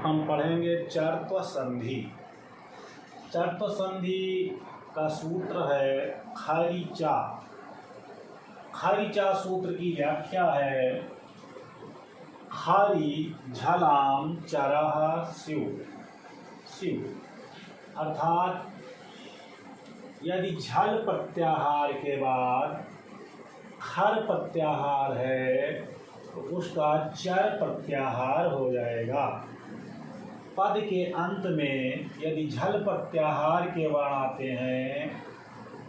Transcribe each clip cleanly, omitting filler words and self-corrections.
हम पढ़ेंगे चर्त्व संधि। चर्त्व संधि का सूत्र है खरिचा। खरिचा सूत्र की व्याख्या है खरि झलाम चरः स्युः। अर्थात यदि झल प्रत्याहार के बाद खर प्रत्याहार है तो उसका चर प्रत्याहार हो जाएगा। पद के अंत में यदि झल प्रत्याहार के वर्ण आते हैं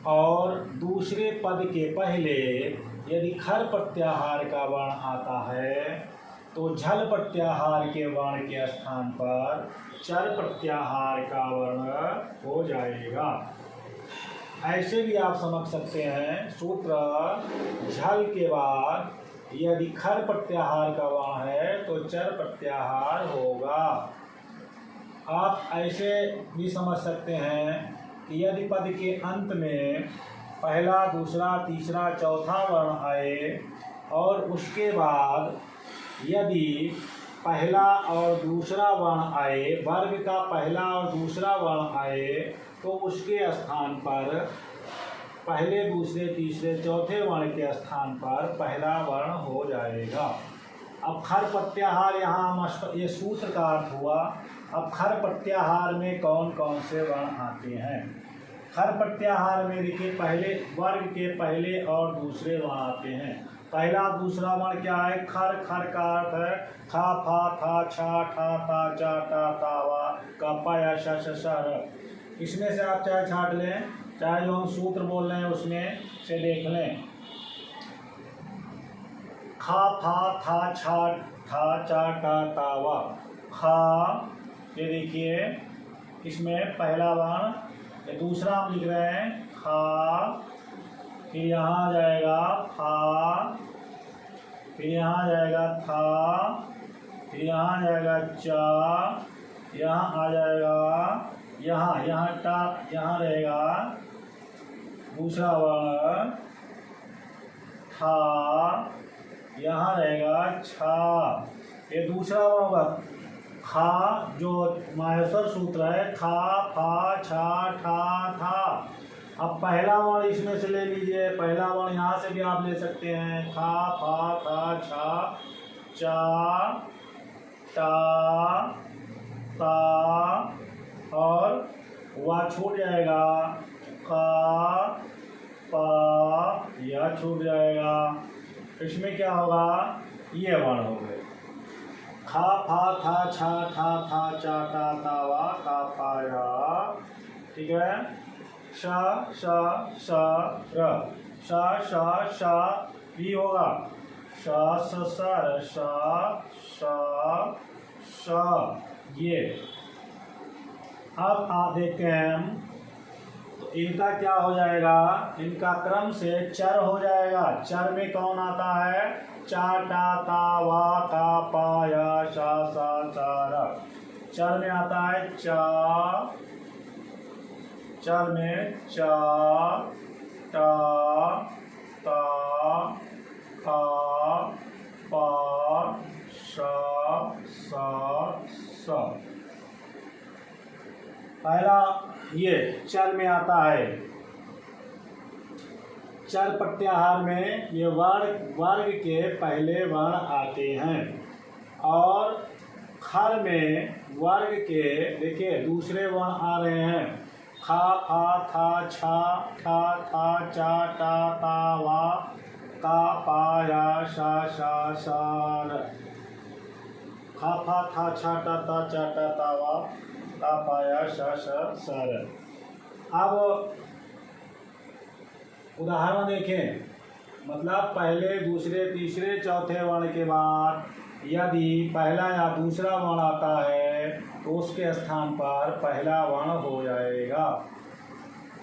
और दूसरे पद के पहले यदि खर प्रत्याहार का वर्ण आता है तो झल प्रत्याहार के वर्ण के स्थान पर चर प्रत्याहार का वर्ण हो जाएगा। ऐसे भी आप समझ सकते हैं, सूत्र झल के बाद यदि खर प्रत्याहार का वर्ण है तो चर प्रत्याहार होगा। आप ऐसे भी समझ सकते हैं कि यदि पद के अंत में पहला, दूसरा, तीसरा, चौथा वर्ण आए और उसके बाद यदि पहला और दूसरा वर्ण आए, वर्ग का पहला और दूसरा वर्ण आए, तो उसके स्थान पर पहले, दूसरे, तीसरे, चौथे वर्ण के स्थान पर पहला वर्ण हो जाएगा। अब खर प्रत्याहार यहाँ ये सूत्र का अर्थ हुआ। अब खर प्रत्याहार में कौन कौन से वर्ण आते हैं? खर प्रत्याहार में देखिए पहले वर्ग के पहले और दूसरे वर्ण आते हैं। पहला दूसरा वर्ण क्या है? खर। खर का अर्थ है खा, फा, था, छा, ठा, ता, चा, टा, ता, वा, का, पा, या, श, श, श, र। इसमें से आप चाहे छाट लें, चाहे जो हम सूत्र बोल रहे हैं उसमें से देख लें। खा, फा, था, छा, ठा, चा, टा, ता, वा। खा, ये देखिए इसमें पहला वर्ण, ये दूसरा हम लिख रहे हैं खा, फिर यहाँ आ जाएगा फा, फिर यहाँ आ जाएगा था, फिर यहाँ आ जाएगा चा, यहाँ आ जाएगा यहाँ टा, यहाँ रहेगा दूसरा वर्ण था, यहाँ रहेगा छा। ये दूसरा वर्ण होगा खा, जो माहेश्वर सूत्र है खा, फा, छा, ठा, था। अब पहला वर्ण इसमें से ले लीजिए, पहला वर्ण यहाँ से भी आप ले सकते हैं खा, फा, था, छा, चा, टा, ता और वह छूट जाएगा का, पा, यह छूट जाएगा। इसमें क्या होगा? ये वर्ण हो गए खा, फा, था, छा, ठा, था, चा, टा, ता, वा, का, पा, या। ठीक है। श, श, श, र। श, श, श भी होगा। श, स, स, र, श, श, ये। अब आप देखते हैं तो इनका क्या हो जाएगा? इनका क्रम से चर हो जाएगा। चर में कौन आता है? चा, टा, ता, वा, का, पा, या, शा, सा, चा, र। चर में आता है चा, चर में चा, टा, ता, था, पा, शा, सा, स। पहला ये चर में आता है। चर प्रत्याहार में ये वर्ग के पहले वर्ण आते हैं और खर में वर्ग के देखिए दूसरे वर्ण आ रहे हैं खा, फा, था, छा, ठा, था, चा, टा, ता, वा, का, पा, या, शा, शा, सा, र। खा, फा, था, छा, टा, ता, चा, टा, ता, वा, का, पा, या, शा, शा, सा, र। अब उदाहरण देखें, मतलब पहले, दूसरे, तीसरे, चौथे वर्ण के बाद यदि पहला या दूसरा वर्ण आता है तो उसके स्थान पर पहला वर्ण हो जाएगा।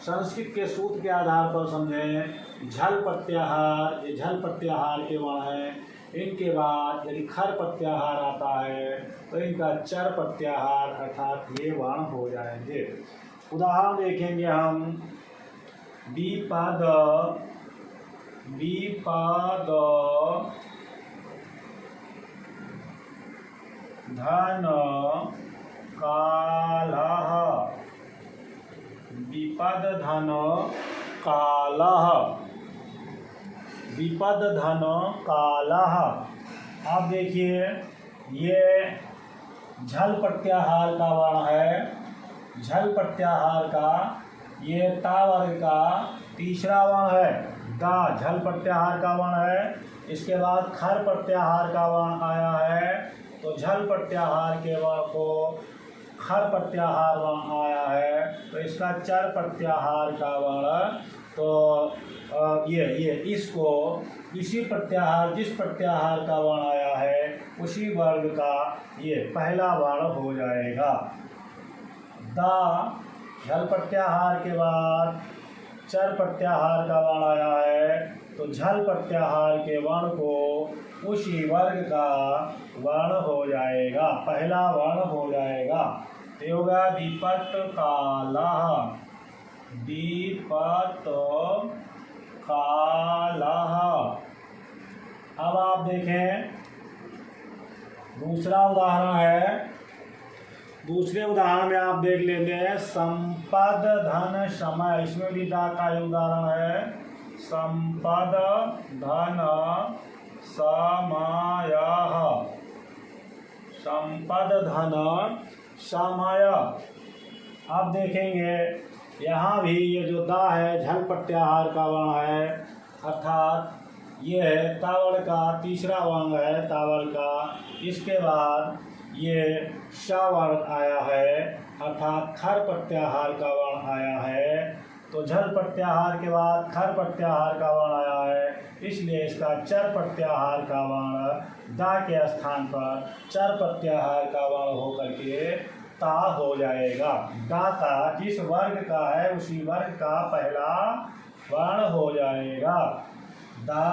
संस्कृत के सूत्र के आधार पर समझें, झल प्रत्याहार, ये झल प्रत्याहार के वर्ण हैं। इनके बाद यदि खर प्रत्याहार आता है तो इनका चर प्रत्याहार अर्थात ये वर्ण हो जाएंगे। उदाहरण देखेंगे हम। विपद, धन, कालः, विपद धन कालः, विपद धन कालः। अब देखिए ये झल प्रत्याहार का वर्ण है, झल प्रत्याहार का ये ता वर्ग का तीसरा वर्ण है। दा झल प्रत्याहार का वर्ण है। इसके बाद खर प्रत्याहार का वर्ण आया है, तो झल प्रत्याहार के वर्ण को खर प्रत्याहार वर्ण आया है, तो इसका चर प्रत्याहार का वर्ण, तो ये इसको इसी प्रत्याहार, जिस प्रत्याहार का वर्ण आया है उसी वर्ग का ये पहला वर्ण हो जाएगा। दा झल प्रत्याहार के बाद चर प्रत्याहार का वर्ण आया है, तो झल प्रत्याहार के वर्ण को उसी वर्ग का वर्ण हो जाएगा, पहला वर्ण हो जाएगा। तो होगा विपत कालः, विपत कालः। अब आप देखें दूसरा उदाहरण है। दूसरे उदाहरण में आप देख लेंगे संपद धन समय, इसमें भी दा का उदाहरण है। संपद धन समयः, संपद धन समय। अब देखेंगे यहाँ भी ये जो दा है झल प्रत्याहार का वर्ण है, अर्थात ये है तावड़ का तीसरा वर्ण है, तावड़ का। इसके बाद ये श वर्ण आया है, अर्थात खर प्रत्याहार का वर्ण आया है। तो झल प्रत्याहार के बाद खर प्रत्याहार का वर्ण आया है, इसलिए इसका चर प्रत्याहार का वर्ण दा के स्थान पर चर प्रत्याहार का वर्ण होकर के ता हो जाएगा। दा का जिस वर्ग का है उसी वर्ग का पहला वर्ण हो जाएगा। दा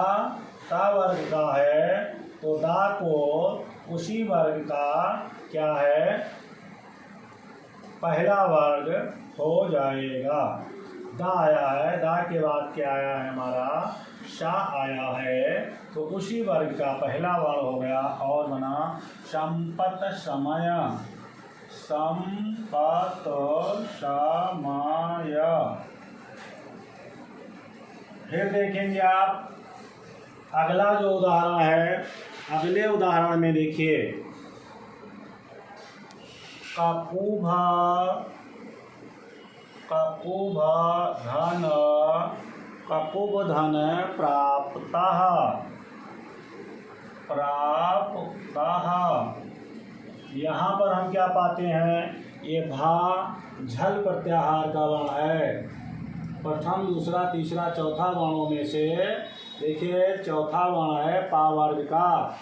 ता वर्ग का है, तो दा को उसी वर्ग का क्या है, पहला वर्ग हो जाएगा। दा आया है, दा के बाद क्या आया है हमारा, शा आया है, तो उसी वर्ग का पहला वर्ण हो गया और बना संपत समय, संपत समय। फिर देखेंगे आप अगला जो उदाहरण है, अगले उदाहरण में देखिए ककुभ, ककुभ धन, ककुभ धन प्राप्तः, प्राप्तः। यहाँ पर हम क्या पाते हैं, ये भा झल प्रत्याहार का वर्ण है। प्रथम दूसरा तीसरा चौथा वर्णों में से देखिए चौथा वर्ण है पा वर्ग का,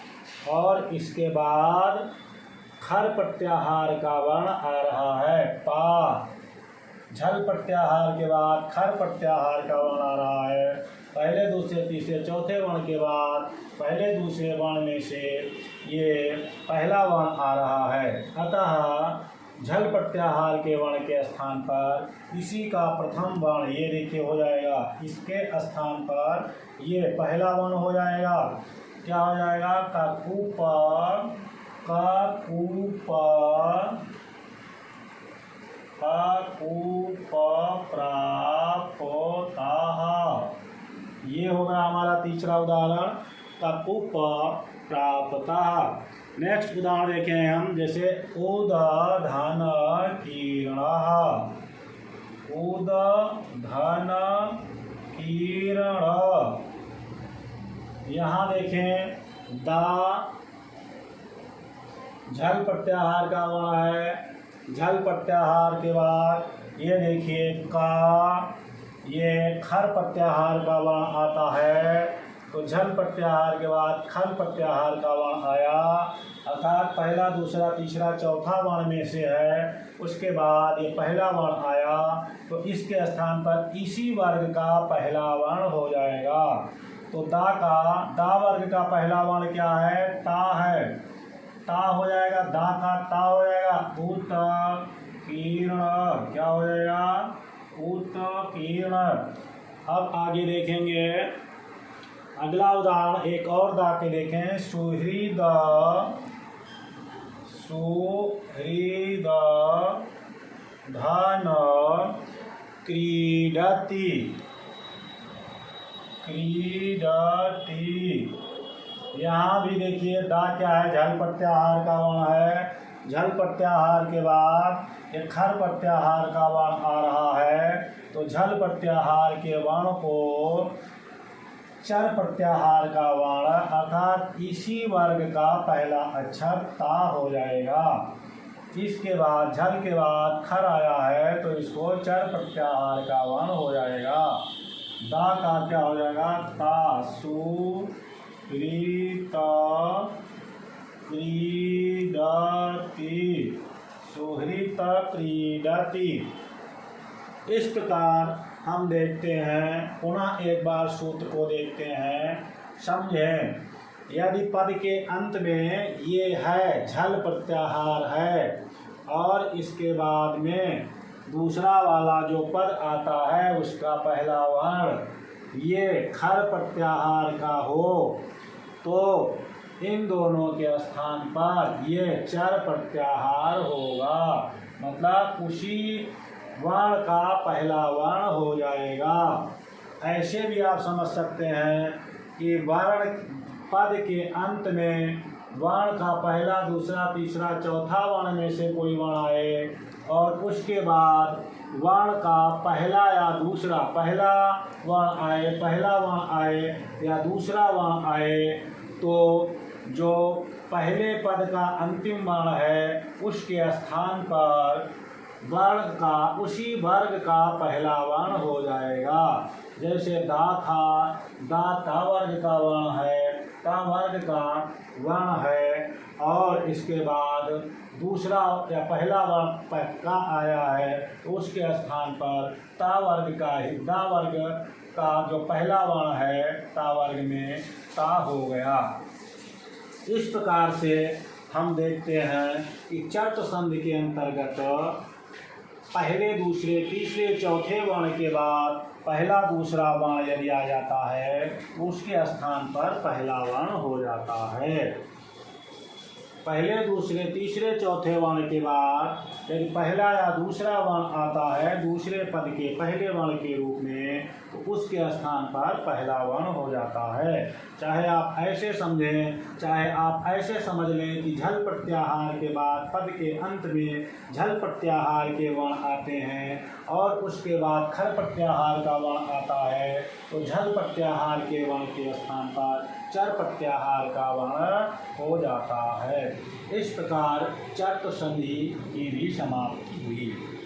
और इसके बाद खर प्रत्याहार का वर्ण आ रहा है पा। झल प्रत्याहार के बाद खर प्रत्याहार का वर्ण आ रहा है। पहले दूसरे तीसरे चौथे वर्ण के बाद पहले दूसरे वर्ण में से ये पहला वर्ण आ रहा है, अतः झल प्रत्याहार के वर्ण के स्थान पर इसी का प्रथम वर्ण ये देखिए हो जाएगा, इसके स्थान पर ये पहला वर्ण हो जाएगा। क्या हो जाएगा, ककुप, ककुप, ककुप प्राप्तः। ये होगा हमारा तीसरा उदाहरण, ककुप प्राप्तः। नेक्स्ट उदाहरण देखें हम, जैसे उद धन कीर्णः, उद धन कीर्ण। यहाँ देखें दा झल प्रत्याहार का वर्ण है। झल प्रत्याहार के बाद ये देखिए का, ये खर प्रत्याहार का वर्ण आता है, तो झल प्रत्याहार के बाद खल प्रत्याहार का वर्ण आया, अर्थात पहला दूसरा तीसरा चौथा वर्ण में से है, उसके बाद ये पहला वर्ण आया, तो इसके स्थान पर इसी वर्ग का पहला वर्ण हो जाएगा। तो दा वर्ग का पहला वर्ण क्या है, ता है, ता हो जाएगा, दा का ता हो जाएगा, उत्कीर्ण। क्या हो जाएगा, उत्कीर्ण। अब आगे देखेंगे अगला उदाहरण, एक और दा के देखें, सुहृद, सुहृद धन क्रीडति यहाँ भी देखिए दा क्या है, झल प्रत्याहार का वर्ण है। झल प्रत्याहार के बाद एक खर प्रत्याहार का वर्ण आ रहा है, तो झल प्रत्याहार के वर्ण को चर प्रत्याहार का वर्ण अर्थात इसी वर्ग का पहला अक्षर ता हो जाएगा। इसके बाद झल के बाद खर आया है, तो इसको चर प्रत्याहार का वर्ण हो जाएगा। दा का क्या हो जाएगा, ता सुहृत क्रीडति, सुहृत क्रीडति। इस प्रकार हम देखते हैं, पुनः एक बार सूत्र को देखते हैं, समझें। यदि पद के अंत में ये है झल प्रत्याहार है और इसके बाद में दूसरा वाला जो पद आता है उसका पहला वर्ण ये खर प्रत्याहार का हो, तो इन दोनों के स्थान पर ये चर प्रत्याहार होगा। मतलब उसी वर्ण का पहला वर्ण हो जाएगा। ऐसे भी आप समझ सकते हैं कि वर्ण पद के अंत में वर्ण का पहला, दूसरा, तीसरा, चौथा वर्ण में से कोई वर्ण आए और उसके बाद वर्ण का पहला या दूसरा, पहला वर्ण आए, पहला वर्ण आए या दूसरा वर्ण आए, तो जो पहले पद का अंतिम वर्ण है उसके स्थान पर वर्ण का, उसी वर्ग का पहला वर्ण हो जाएगा। जैसे दा था, दा ता वर्ग का वर्ण है, ता वर्ग का वर्ण है, और इसके बाद दूसरा या पहला वर्ण का आया है, तो उसके स्थान पर ता वर्ग का ही, दा वर्ग का जो पहला वर्ण है ता वर्ग में ता हो गया। इस प्रकार से हम देखते हैं कि चर्त संधि के अंतर्गत पहले, दूसरे, तीसरे, चौथे वर्ण के बाद पहला दूसरा वर्ण यदि आ जाता है उसके स्थान पर पहला वर्ण हो जाता है। पहले, दूसरे, तीसरे, चौथे वर्ण के बाद यदि पहला या दूसरा वर्ण आता है दूसरे पद के पहले वर्ण के रूप में, तो उसके स्थान पर पहला वर्ण हो जाता है। चाहे आप ऐसे समझें, चाहे आप ऐसे समझ लें कि झल प्रत्याहार के बाद पद के अंत में झल प्रत्याहार के वर्ण आते हैं और उसके बाद खर प्रत्याहार का वर्ण आता है, तो झल प्रत्याहार के वर्ण के स्थान पर चर प्रत्याहार का वर्ण हो जाता है। इस प्रकार चर्त संधि की भी समाप्ति हुई।